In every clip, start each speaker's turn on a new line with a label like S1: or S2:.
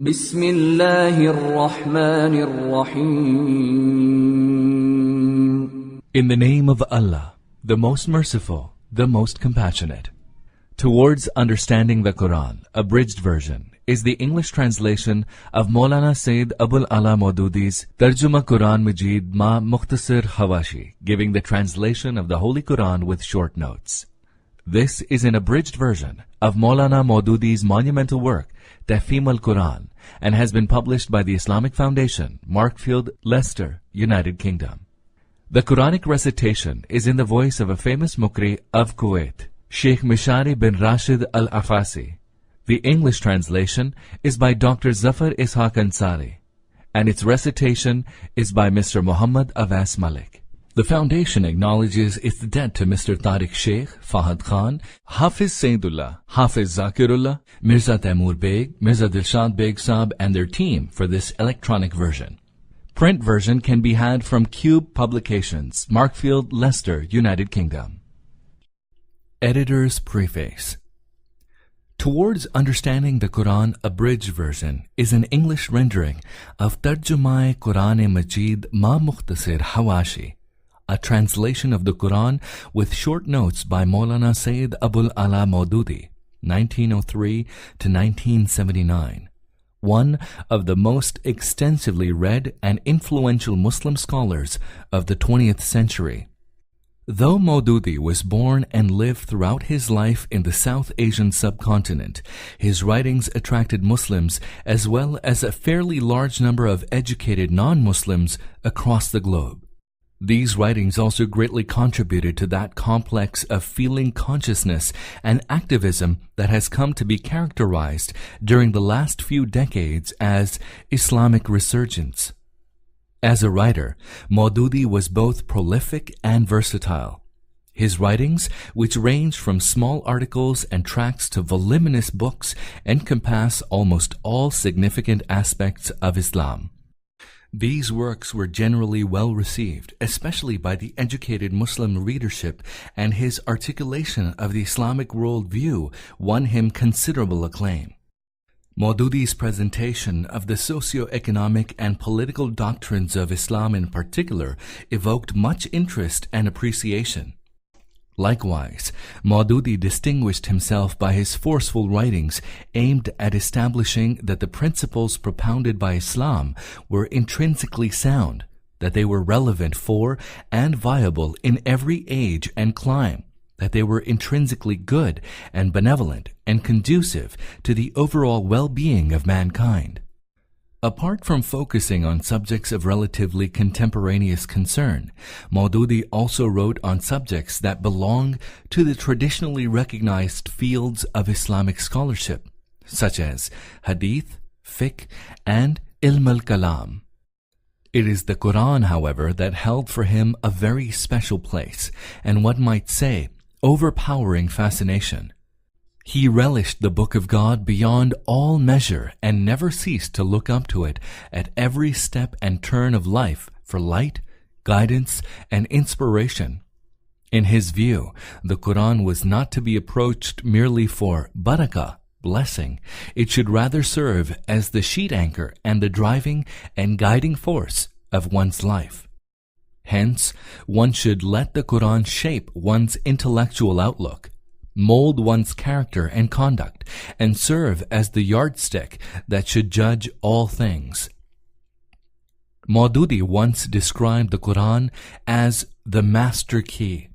S1: بسم الله الرحمن الرحيم.
S2: In the name of Allah, the most merciful, the most compassionate. Towards Understanding the Qur'an, Abridged version, is the English translation of Maulana Sayyid Abul Ala Moududi's Tarjuma Quran Majid Ma Mukhtasar Hawashi, giving the translation of the Holy Quran with short notes. This is an abridged version of Maulana Moududi's monumental work, Tafhim-ul-Quran, and has been published by the Islamic Foundation, Markfield, Leicester, United Kingdom. The Quranic recitation is in the voice of a famous Muqri of Kuwait, Sheikh Mishari bin Rashid Al-Afasi. The English translation is by Dr. Zafar Ishaq Ansari, and its recitation is by Mr. Muhammad Abbas Malik. The Foundation acknowledges its debt to Mr. Tariq Sheikh, Fahd Khan, Hafiz Sayyidullah, Hafiz Zakirullah, Mirza Taimur Beg, Mirza Dilshad Beg Saab, and their team for this electronic version. Print version can be had from Cube Publications, Markfield, Leicester, United Kingdom. Editor's Preface. Towards Understanding the Qur'an, Abridged version is an English rendering of Tarjuma Quran Majid Ma Mukhtasar Hawashi, a translation of the Quran with short notes by Maulana Sayyid Abul Ala Moududi, 1903 to 1979, one of the most extensively read and influential Muslim scholars of the 20th century. Though Moududi was born and lived throughout his life in the South Asian subcontinent, his writings attracted Muslims as well as a fairly large number of educated non-Muslims across the globe. These writings also greatly contributed to that complex of feeling consciousness and activism that has come to be characterized during the last few decades as Islamic resurgence. As a writer, Moududi was both prolific and versatile. His writings, which range from small articles and tracts to voluminous books, encompass almost all significant aspects of Islam. These works were generally well received, especially by the educated Muslim readership, and his articulation of the Islamic worldview won him considerable acclaim. Moududi's presentation of the socio-economic and political doctrines of Islam in particular evoked much interest and appreciation. Likewise, Moududi distinguished himself by his forceful writings aimed at establishing that the principles propounded by Islam were intrinsically sound, that they were relevant for and viable in every age and clime, that they were intrinsically good and benevolent and conducive to the overall well-being of mankind. Apart from focusing on subjects of relatively contemporaneous concern, Moududi also wrote on subjects that belong to the traditionally recognized fields of Islamic scholarship, such as hadith, fiqh, and ilm al-kalam. It is the Quran, however, that held for him a very special place, and one might say, overpowering fascination. He relished the Book of God beyond all measure and never ceased to look up to it at every step and turn of life for light, guidance, and inspiration. In his view, the Quran was not to be approached merely for barakah, blessing. It should rather serve as the sheet anchor and the driving and guiding force of one's life. Hence, one should let the Quran shape one's intellectual outlook, mold one's character and conduct, and serve as the yardstick that should judge all things. Moududi once described the Quran as the master key,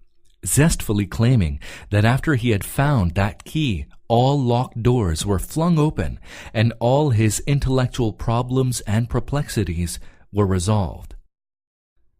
S2: zestfully claiming that after he had found that key, all locked doors were flung open and all his intellectual problems and perplexities were resolved.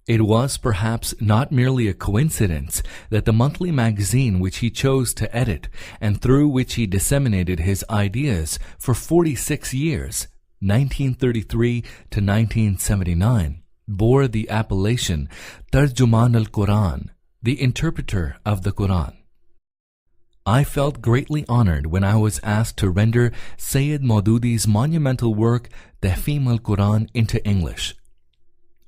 S2: It was perhaps not merely a coincidence that the monthly magazine which he chose to edit and through which he disseminated his ideas for 46 years, 1933 to 1979, bore the appellation Tarjuman Al-Quran, the interpreter of the Quran. I felt greatly honored when I was asked to render Sayyid Moududi's monumental work Tafhim-ul-Quran into English.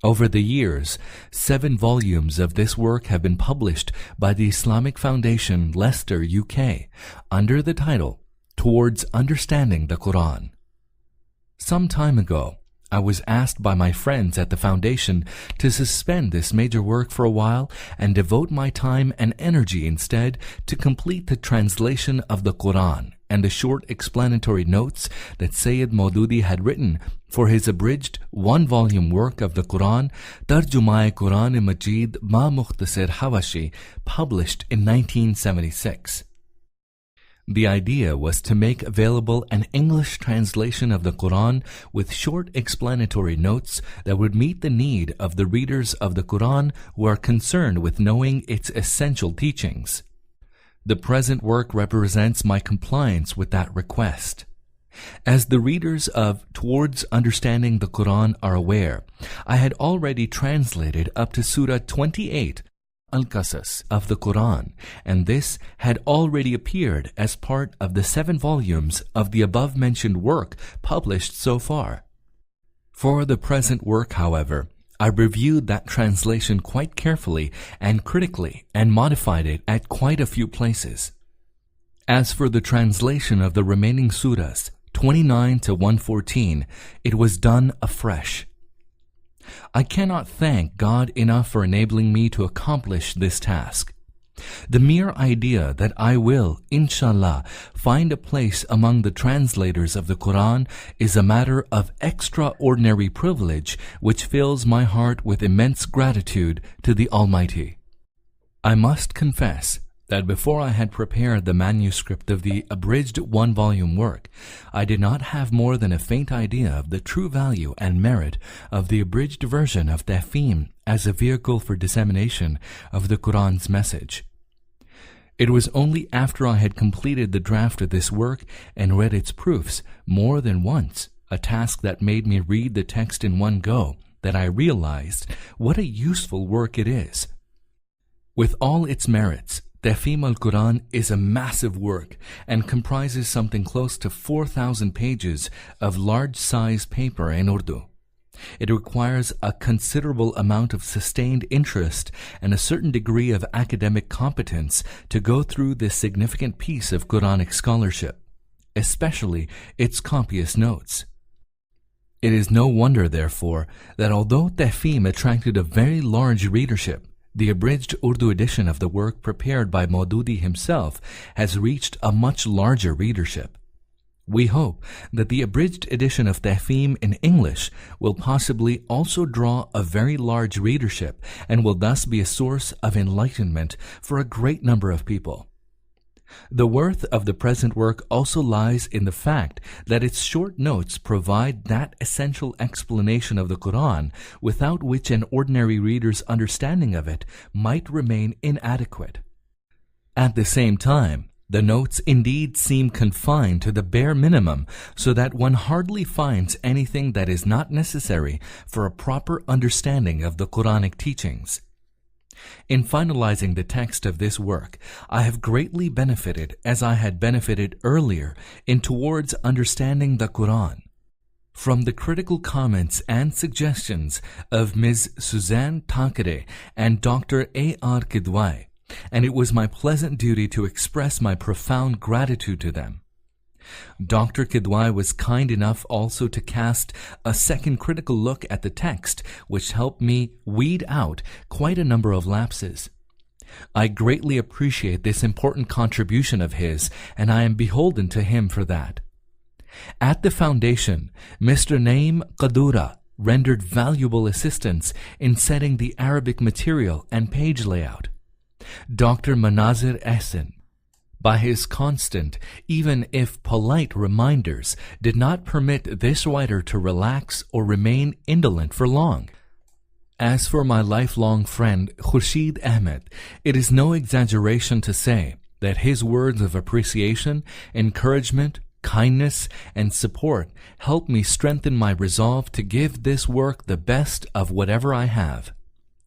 S2: Over the years, 7 volumes of this work have been published by the Islamic Foundation, Leicester, UK, under the title Towards Understanding the Qur'an. Some time ago, I was asked by my friends at the foundation to suspend this major work for a while and devote my time and energy instead to complete the translation of the Qur'an and the short explanatory notes that Sayyid Moududi had written for his abridged one-volume work of the Qur'an, Tarjumai Qur'an Majid Ma Mukhtasar Hawashi, published in 1976. The idea was to make available an English translation of the Qur'an with short explanatory notes that would meet the need of the readers of the Qur'an who are concerned with knowing its essential teachings. The present work represents my compliance with that request. As the readers of Towards Understanding the Qur'an are aware, I had already translated up to Surah 28 Al-Qasas of the Qur'an, and this had already appeared as part of the 7 volumes of the above-mentioned work published so far. For the present work, however, I reviewed that translation quite carefully and critically and modified it at quite a few places. As for the translation of the remaining surahs, 29 to 114, it was done afresh. I cannot thank God enough for enabling me to accomplish this task. The mere idea that I will, inshallah, find a place among the translators of the Qur'an is a matter of extraordinary privilege which fills my heart with immense gratitude to the Almighty. I must confess that before I had prepared the manuscript of the abridged one-volume work, I did not have more than a faint idea of the true value and merit of the abridged version of Tafheem as a vehicle for dissemination of the Qur'an's message. It was only after I had completed the draft of this work and read its proofs more than once, a task that made me read the text in one go, that I realized what a useful work it is. With all its merits, Tafhim-ul-Quran is a massive work and comprises something close to 4,000 pages of large-size paper in Urdu. It requires a considerable amount of sustained interest and a certain degree of academic competence to go through this significant piece of Quranic scholarship, especially its copious notes. It is no wonder, therefore, that although Tafheem attracted a very large readership, the abridged Urdu edition of the work prepared by Moududi himself has reached a much larger readership. We hope that the abridged edition of Tafheem in English will possibly also draw a very large readership and will thus be a source of enlightenment for a great number of people. The worth of the present work also lies in the fact that its short notes provide that essential explanation of the Qur'an without which an ordinary reader's understanding of it might remain inadequate. At the same time, the notes indeed seem confined to the bare minimum, so that one hardly finds anything that is not necessary for a proper understanding of the Quranic teachings. In finalizing the text of this work, I have greatly benefited, as I had benefited earlier, in Towards Understanding the Qur'an, from the critical comments and suggestions of Ms. Suzanne Takere and Dr. A.R. Kidwai, and it was my pleasant duty to express my profound gratitude to them. Dr. Kidwai was kind enough also to cast a second critical look at the text, which helped me weed out quite a number of lapses. I greatly appreciate this important contribution of his, and I am beholden to him for that. At the foundation, Mr. Naim Qadura rendered valuable assistance in setting the Arabic material and page layout. Dr. Manazir Ehsan, by his constant, even if polite reminders, did not permit this writer to relax or remain indolent for long. As for my lifelong friend Khurshid Ahmed, it is no exaggeration to say that his words of appreciation, encouragement, kindness, and support helped me strengthen my resolve to give this work the best of whatever I have.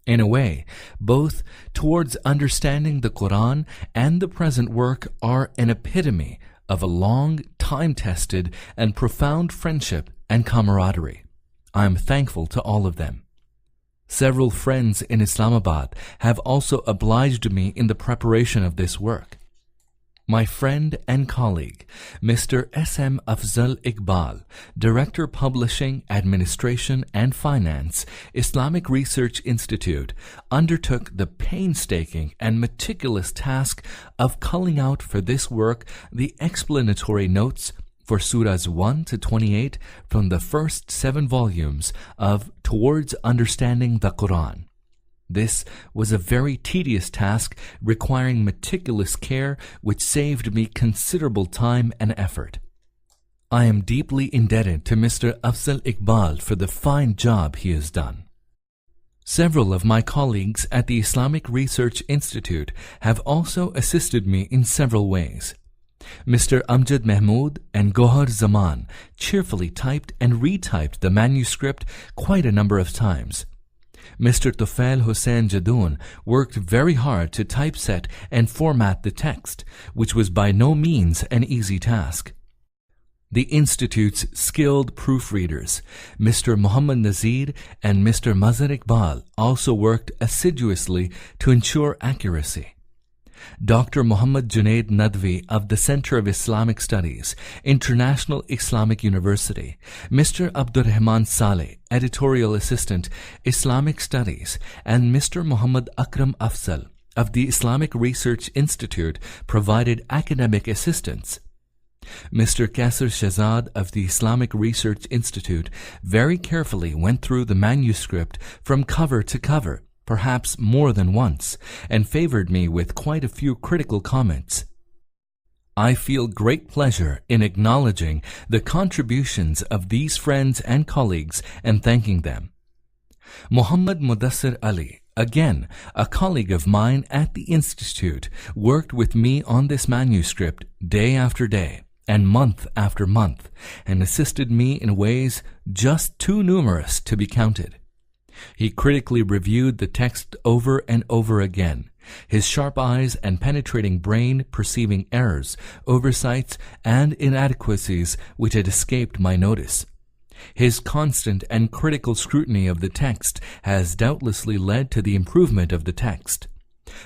S2: In a way, both Towards Understanding the Qur'an and the present work are an epitome of a long, time-tested, and profound friendship and camaraderie. I am thankful to all of them. Several friends in Islamabad have also obliged me in the preparation of this work. My friend and colleague, Mr. S.M. Afzal Iqbal, Director Publishing, Administration and Finance, Islamic Research Institute, undertook the painstaking and meticulous task of culling out for this work the explanatory notes for Surahs 1 to 28 from the first 7 volumes of Towards Understanding the Qur'an. This was a very tedious task requiring meticulous care, which saved me considerable time and effort. I am deeply indebted to Mr. Afzal Iqbal for the fine job he has done. Several of my colleagues at the Islamic Research Institute have also assisted me in several ways. Mr. Amjad Mahmood and Gohar Zaman cheerfully typed and retyped the manuscript quite a number of times. Mr. Tufail Hussain Jadoon worked very hard to typeset and format the text, which was by no means an easy task. The Institute's skilled proofreaders, Mr. Muhammad Nazir and Mr. Mazhar Iqbal, also worked assiduously to ensure accuracy. Dr. Muhammad Junaid Nadvi of the Center of Islamic Studies, International Islamic University, Mr. Abdurrahman Saleh, Editorial Assistant, Islamic Studies, and Mr. Muhammad Akram Afzal of the Islamic Research Institute provided academic assistance. Mr. Qasir Shahzad of the Islamic Research Institute very carefully went through the manuscript from cover to cover, perhaps more than once, and favored me with quite a few critical comments. I feel great pleasure in acknowledging the contributions of these friends and colleagues and thanking them. Muhammad Mudassir Ali, again a colleague of mine at the Institute, worked with me on this manuscript day after day and month after month, and assisted me in ways just too numerous to be counted. He critically reviewed the text over and over again, his sharp eyes and penetrating brain perceiving errors, oversights, and inadequacies which had escaped my notice. His constant and critical scrutiny of the text has doubtlessly led to the improvement of the text.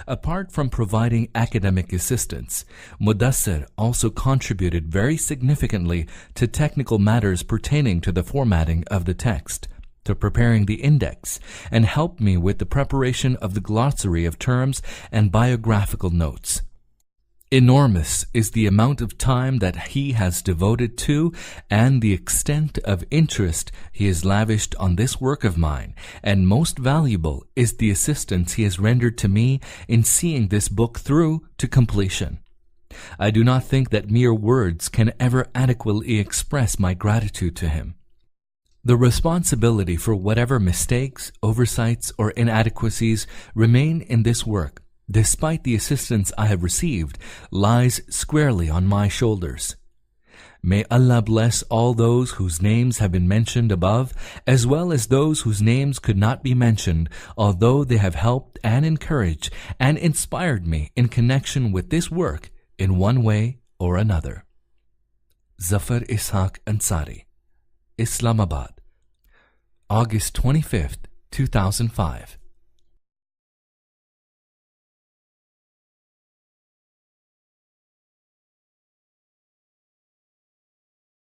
S2: Apart from providing academic assistance, Mudassir also contributed very significantly to technical matters pertaining to the formatting of the text, to preparing the index, and helped me with the preparation of the glossary of terms and biographical notes. Enormous is the amount of time that he has devoted to and the extent of interest he has lavished on this work of mine, and most valuable is the assistance he has rendered to me in seeing this book through to completion. I do not think that mere words can ever adequately express my gratitude to him. The responsibility for whatever mistakes, oversights, or inadequacies remain in this work, despite the assistance I have received, lies squarely on my shoulders. May Allah bless all those whose names have been mentioned above, as well as those whose names could not be mentioned, although they have helped and encouraged and inspired me in connection with this work in one way or another. Zafar Ishaq Ansari, Islamabad, August 25th, 2005.